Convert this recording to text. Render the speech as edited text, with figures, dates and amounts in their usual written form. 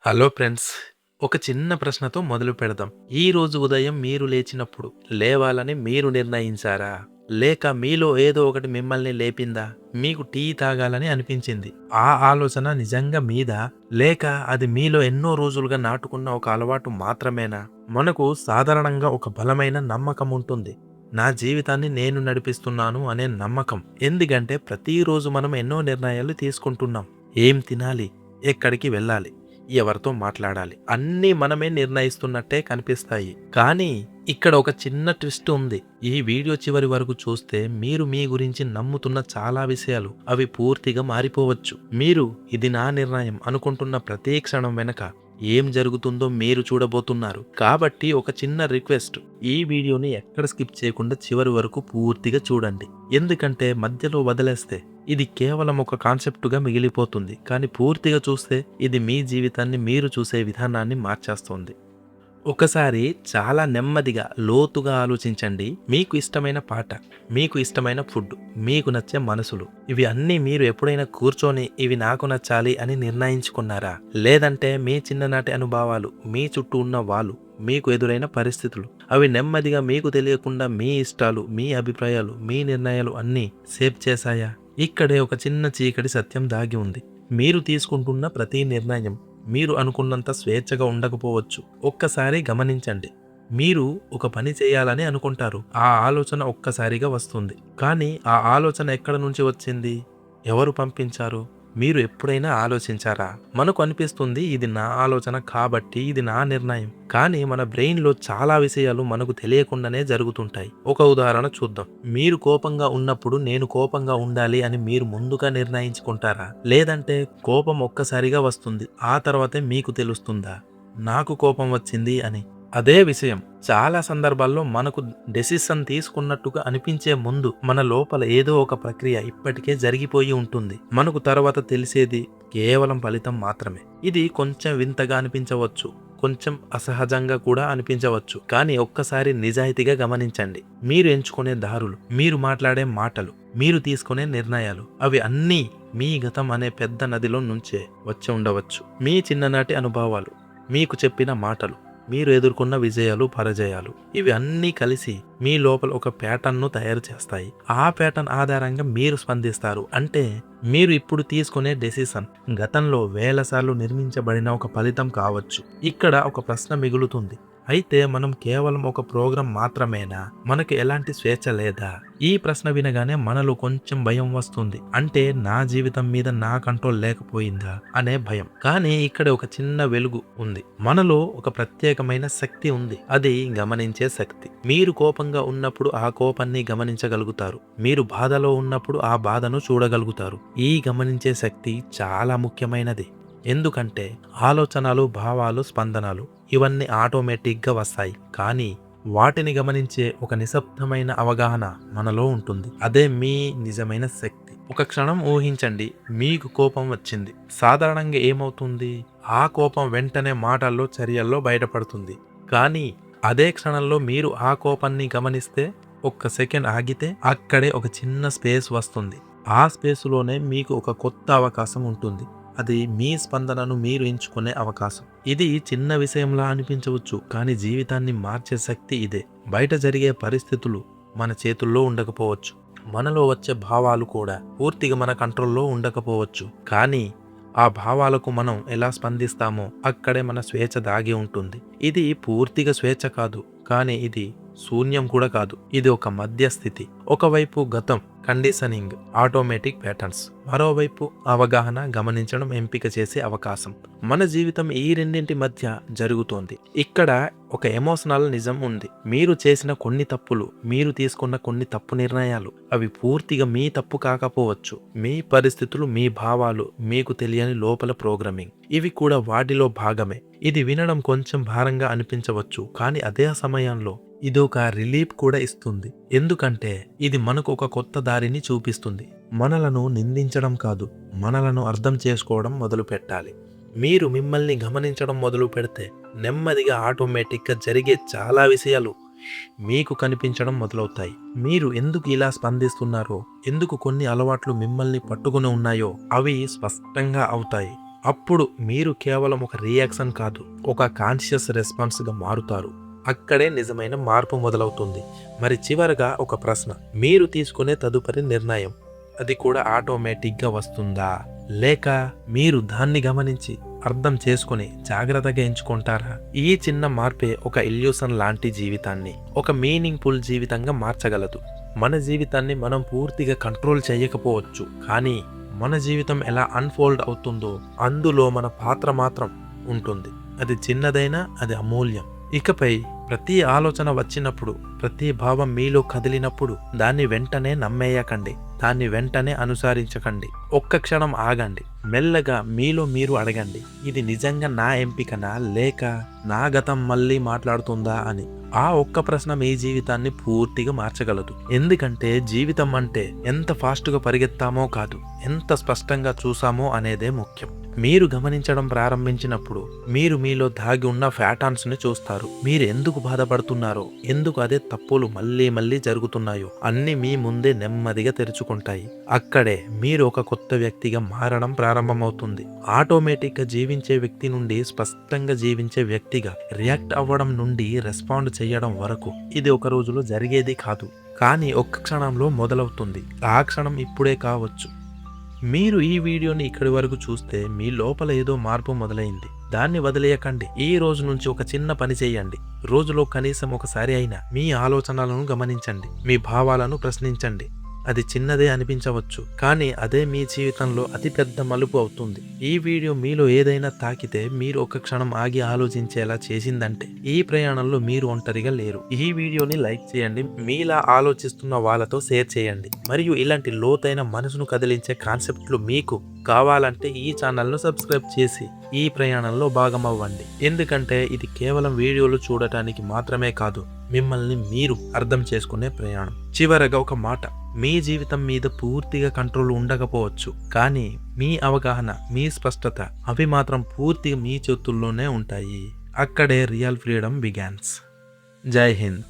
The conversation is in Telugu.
Hello friends. ఒక చిన్న ప్రశ్నతో మొదలు పెడదాం. ఈ రోజు ఉదయం మీరు లేచినప్పుడు లేవాలని మీరు నిర్ణయించారా? లేక మీలో ఏదో ఒకటి మిమ్మల్ని లేపిందా? మీకు టీ తాగాలని అనిపించింది. ఆ ఆలోచన నిజంగా మీదా? లేక అది మీలో ఎన్నో రోజులుగా నాటుకున్న ఒక అలవాటు మాత్రమేనా? మనకు సాధారణంగా ఒక బలమైన నమ్మకం ఉంటుంది. నా జీవితాన్ని నేను నడిపిస్తున్నాను అనే నమ్మకం. ఎందుకంటే ప్రతిరోజు మనం ఎన్నో నిర్ణయాలు తీసుకుంటున్నాం. ఏం తినాలి? ఎక్కడికి వెళ్ళాలి? ఎవరితో మాట్లాడాలి? అన్నీ మనమే నిర్ణయిస్తున్నట్టే కనిపిస్తాయి. కానీ ఇక్కడ ఒక చిన్న ట్విస్ట్ ఉంది. ఈ వీడియో చివరి వరకు చూస్తే మీరు మీ గురించి నమ్ముతున్న చాలా విషయాలు అవి పూర్తిగా మారిపోవచ్చు. మీరు ఇది నా నిర్ణయం అనుకుంటున్న ప్రతి క్షణం వెనక ఏం జరుగుతుందో మీరు చూడబోతున్నారు. కాబట్టి ఒక చిన్న రిక్వెస్ట్, ఈ వీడియోని ఎక్కడ స్కిప్ చేయకుండా చివరి వరకు పూర్తిగా చూడండి. ఎందుకంటే మధ్యలో వదిలేస్తే ఇది కేవలం ఒక కాన్సెప్టుగా మిగిలిపోతుంది. కానీ పూర్తిగా చూస్తే ఇది మీ జీవితాన్ని మీరు చూసే విధానాన్ని మార్చేస్తుంది. ఒకసారి చాలా నెమ్మదిగా లోతుగా ఆలోచించండి. మీకు ఇష్టమైన పాట, మీకు ఇష్టమైన ఫుడ్, మీకు నచ్చే మనసులు, ఇవి అన్నీ మీరు ఎప్పుడైనా కూర్చొని ఇవి నాకు నచ్చాలి అని నిర్ణయించుకున్నారా? లేదంటే మీ చిన్ననాటి అనుభవాలు, మీ చుట్టూ ఉన్న వాళ్ళు, మీకు ఎదురైన పరిస్థితులు, అవి నెమ్మదిగా మీకు తెలియకుండా మీ ఇష్టాలు, మీ అభిప్రాయాలు, మీ నిర్ణయాలు అన్నీ షేప్ చేశాయా? ఇక్కడే ఒక చిన్న చీకటి సత్యం దాగి ఉంది. మీరు తీసుకుంటున్న ప్రతి నిర్ణయం మీరు అనుకున్నంత స్వేచ్ఛగా ఉండకపోవచ్చు. ఒక్కసారి గమనించండి. మీరు ఒక పని చేయాలని అనుకుంటారు. ఆ ఆలోచన ఒక్కసారిగా వస్తుంది. కానీ ఆ ఆలోచన ఎక్కడ నుంచి వచ్చింది? ఎవరు పంపించారు? మీరు ఎప్పుడైనా ఆలోచించారా? మనకు అనిపిస్తుంది ఇది నా ఆలోచన కాబట్టి ఇది నా నిర్ణయం. కానీ మన బ్రెయిన్లో చాలా విషయాలు మనకు తెలియకుండానే జరుగుతుంటాయి. ఒక ఉదాహరణ చూద్దాం. మీరు కోపంగా ఉన్నప్పుడు నేను కోపంగా ఉండాలి అని మీరు ముందుగా నిర్ణయించుకుంటారా? లేదంటే కోపం ఒక్కసారిగా వస్తుంది, ఆ తర్వాతే మీకు తెలుస్తుందా నాకు కోపం వచ్చింది అని? అదే విషయం చాలా సందర్భాల్లో మనకు డెసిషన్ తీసుకున్నట్టుగా అనిపించే ముందు మన లోపల ఏదో ఒక ప్రక్రియ ఇప్పటికే జరిగిపోయి ఉంటుంది. మనకు తర్వాత తెలిసేది కేవలం ఫలితం మాత్రమే. ఇది కొంచెం వింతగా అనిపించవచ్చు, కొంచెం అసహజంగా కూడా అనిపించవచ్చు. కానీ ఒక్కసారి నిజాయితీగా గమనించండి. మీరు ఎంచుకునే దారులు, మీరు మాట్లాడే మాటలు, మీరు తీసుకునే నిర్ణయాలు, అవి అన్నీ మీ గతం అనే పెద్ద నదిలో నుంచే వచ్చి ఉండవచ్చు. మీ చిన్ననాటి అనుభవాలు, మీకు చెప్పిన మాటలు, మీరు ఎదుర్కొన్న విజయాలు, పరాజయాలు, ఇవి అన్నీ కలిసి మీ లోపల ఒక ప్యాటర్న్ను తయారు చేస్తాయి. ఆ ప్యాటర్న్ ఆధారంగా మీరు స్పందిస్తారు. అంటే మీరు ఇప్పుడు తీసుకునే డెసిషన్ గతంలో వేల సార్లు నిర్మించబడిన ఒక ఫలితం కావచ్చు. ఇక్కడ ఒక ప్రశ్న మిగులుతుంది. అయితే మనం కేవలం ఒక ప్రోగ్రాం మాత్రమేనా? మనకు ఎలాంటి స్వేచ్ఛ లేదా? ఈ ప్రశ్న వినగానే మనలో కొంచెం భయం వస్తుంది. అంటే నా జీవితం మీద నా కంట్రోల్ లేకపోయిందా అనే భయం. కానీ ఇక్కడ ఒక చిన్న వెలుగు ఉంది. మనలో ఒక ప్రత్యేకమైన శక్తి ఉంది. అది గమనించే శక్తి. మీరు కోపంగా ఉన్నప్పుడు ఆ కోపాన్ని గమనించగలుగుతారు. మీరు బాధలో ఉన్నప్పుడు ఆ బాధను చూడగలుగుతారు. ఈ గమనించే శక్తి చాలా ముఖ్యమైనది. ఎందుకంటే ఆలోచనలు, భావాలు, స్పందనలు ఇవన్నీ ఆటోమేటిక్గా వస్తాయి. కానీ వాటిని గమనించే ఒక నిశ్శబ్దమైన అవగాహన మనలో ఉంటుంది. అదే మీ నిజమైన శక్తి. ఒక క్షణం ఊహించండి, మీకు కోపం వచ్చింది. సాధారణంగా ఏమవుతుంది? ఆ కోపం వెంటనే మాటల్లో, చర్యల్లో బయటపడుతుంది. కానీ అదే క్షణంలో మీరు ఆ కోపాన్ని గమనిస్తే, ఒక్క సెకండ్ ఆగితే అక్కడే ఒక చిన్న స్పేస్ వస్తుంది. ఆ స్పేసులోనే మీకు ఒక కొత్త అవకాశం ఉంటుంది. అది మీ స్పందనను మీరు ఎంచుకునే అవకాశం. ఇది చిన్న విషయంలా అనిపించవచ్చు, కానీ జీవితాన్ని మార్చే శక్తి ఇదే. బయట జరిగే పరిస్థితులు మన చేతుల్లో ఉండకపోవచ్చు. మనలో వచ్చే భావాలు కూడా పూర్తిగా మన కంట్రోల్లో ఉండకపోవచ్చు. కానీ ఆ భావాలకు మనం ఎలా స్పందిస్తామో అక్కడే మన స్వేచ్ఛ దాగి ఉంటుంది. ఇది పూర్తిగా స్వేచ్ఛ కాదు, కానీ ఇది శూన్యం కూడా కాదు. ఇది ఒక మధ్యస్థితి. ఒకవైపు గతం, కండిషనింగ్, ఆటోమేటిక్ ప్యాటర్న్స్, మరోవైపు అవగాహన, గమనించడం, ఎంపిక చేసే అవకాశం. మన జీవితం ఈ రెండింటి మధ్య జరుగుతోంది. ఇక్కడ ఒక ఎమోషనల్ నిజం ఉంది. మీరు చేసిన కొన్ని తప్పులు, మీరు తీసుకున్న కొన్ని తప్పు నిర్ణయాలు, అవి పూర్తిగా మీ తప్పు కాకపోవచ్చు. మీ పరిస్థితులు, మీ భావాలు, మీకు తెలియని లోపల ప్రోగ్రామింగ్, ఇవి కూడా వాటిలో భాగమే. ఇది వినడం కొంచెం భారంగా అనిపించవచ్చు, కానీ అదే సమయంలో ఇది ఒక రిలీఫ్ కూడా ఇస్తుంది. ఎందుకంటే ఇది మనకు ఒక కొత్త దారిని చూపిస్తుంది. మనలను నిందించడం కాదు, మనలను అర్థం చేసుకోవడం మొదలు పెట్టాలి. మీరు మిమ్మల్ని గమనించడం మొదలు పెడితే నెమ్మదిగా ఆటోమేటిక్గా జరిగే చాలా విషయాలు మీకు కనిపించడం మొదలవుతాయి. మీరు ఎందుకు ఇలా స్పందిస్తున్నారో, ఎందుకు కొన్ని అలవాట్లు మిమ్మల్ని పట్టుకుని ఉన్నాయో అవి స్పష్టంగా అవుతాయి. అప్పుడు మీరు కేవలం ఒక రియాక్షన్ కాదు, ఒక కాన్షియస్ రెస్పాన్స్గా మారుతారు. అక్కడే నిజమైన మార్పు మొదలవుతుంది. మరి చివరగా ఒక ప్రశ్న, మీరు తీసుకునే తదుపరి నిర్ణయం అది కూడా ఆటోమేటిక్గా వస్తుందా, లేక మీరు దాన్ని గమనించి అర్థం చేసుకుని జాగ్రత్తగా ఎంచుకుంటారా? ఈ చిన్న మార్పే ఒక ఇల్యూషన్ లాంటి జీవితాన్ని ఒక మీనింగ్ఫుల్ జీవితంగా మార్చగలదు. మన జీవితాన్ని మనం పూర్తిగా కంట్రోల్ చేయకపోవచ్చు, కానీ మన జీవితం ఎలా అన్ఫోల్డ్ అవుతుందో అందులో మన పాత్ర మాత్రం ఉంటుంది. అది చిన్నదైనా అది అమూల్యం. ఇకపై ప్రతి ఆలోచన వచ్చినప్పుడు, ప్రతి భావం మీలో కదిలినప్పుడు దాన్ని వెంటనే నమ్మేయకండి, దాన్ని వెంటనే అనుసరించకండి. ఒక్క క్షణం ఆగండి, మెల్లగా మీలో మీరు అడగండి, ఇది నిజంగా నా ఎంపికనా, లేక నా గతం మళ్ళీ మాట్లాడుతుందా అని. ఆ ఒక్క ప్రశ్న మీ జీవితాన్ని పూర్తిగా మార్చగలదు. ఎందుకంటే జీవితం అంటే ఎంత ఫాస్ట్గా పరిగెత్తామో కాదు, ఎంత స్పష్టంగా చూసామో అనేదే ముఖ్యం. మీరు గమనించడం ప్రారంభించినప్పుడు మీరు మీలో దాగి ఉన్న ప్యాటర్న్స్ని చూస్తారు. మీరు ఎందుకు బాధపడుతున్నారో, ఎందుకు అదే తప్పులు మళ్ళీ మళ్ళీ జరుగుతున్నాయో అన్నీ మీ ముందే నెమ్మదిగా తెరుచుకుంటాయి. అక్కడే మీరు ఒక కొత్త వ్యక్తిగా మారడం ప్రారంభమవుతుంది. ఆటోమేటిక్గా జీవించే వ్యక్తి నుండి స్పష్టంగా జీవించే వ్యక్తిగా, రియాక్ట్ అవ్వడం నుండి రెస్పాండ్ చేయడం వరకు ఇది ఒక రోజులో జరిగేది కాదు, కానీ ఒక్క క్షణంలో మొదలవుతుంది. ఆ క్షణం ఇప్పుడే కావచ్చు. మీరు ఈ వీడియోని ఇక్కడి వరకు చూస్తే మీ లోపల ఏదో మార్పు మొదలైంది. దాన్ని వదిలేయకండి. ఈ రోజు నుంచి ఒక చిన్న పని చేయండి. రోజులో కనీసం ఒకసారి అయినా మీ ఆలోచనలను గమనించండి, మీ భావాలను ప్రశ్నించండి. అది చిన్నదే అనిపించవచ్చు, కానీ అదే మీ జీవితంలో అతి పెద్ద మలుపు అవుతుంది. ఈ వీడియో మీలో ఏదైనా తాకితే, మీరు ఒక క్షణం ఆగి ఆలోచించేలా చేసిందంటే ఈ ప్రయాణంలో మీరు ఒంటరిగా లేరు. ఈ వీడియోని లైక్ చేయండి, మీలా ఆలోచిస్తున్న వాళ్ళతో షేర్ చేయండి. మరియు ఇలాంటి లోతైన మనసును కదిలించే కాన్సెప్ట్లు మీకు కావాలంటే ఈ ఛానల్ను సబ్స్క్రైబ్ చేసి ఈ ప్రయాణంలో భాగమవ్వండి. ఎందుకంటే ఇది కేవలం వీడియోలు చూడటానికి మాత్రమే కాదు, మిమ్మల్ని మీరు అర్థం చేసుకునే ప్రయాణం. చివరగా ఒక మాట, మీ జీవితం మీద పూర్తిగా కంట్రోల్ ఉండకపోవచ్చు, కానీ మీ అవగాహన, మీ స్పష్టత అవి మాత్రం పూర్తిగా మీ చేతుల్లోనే ఉంటాయి. అక్కడే రియల్ ఫ్రీడమ్ బిగాన్స్. జై హింద్.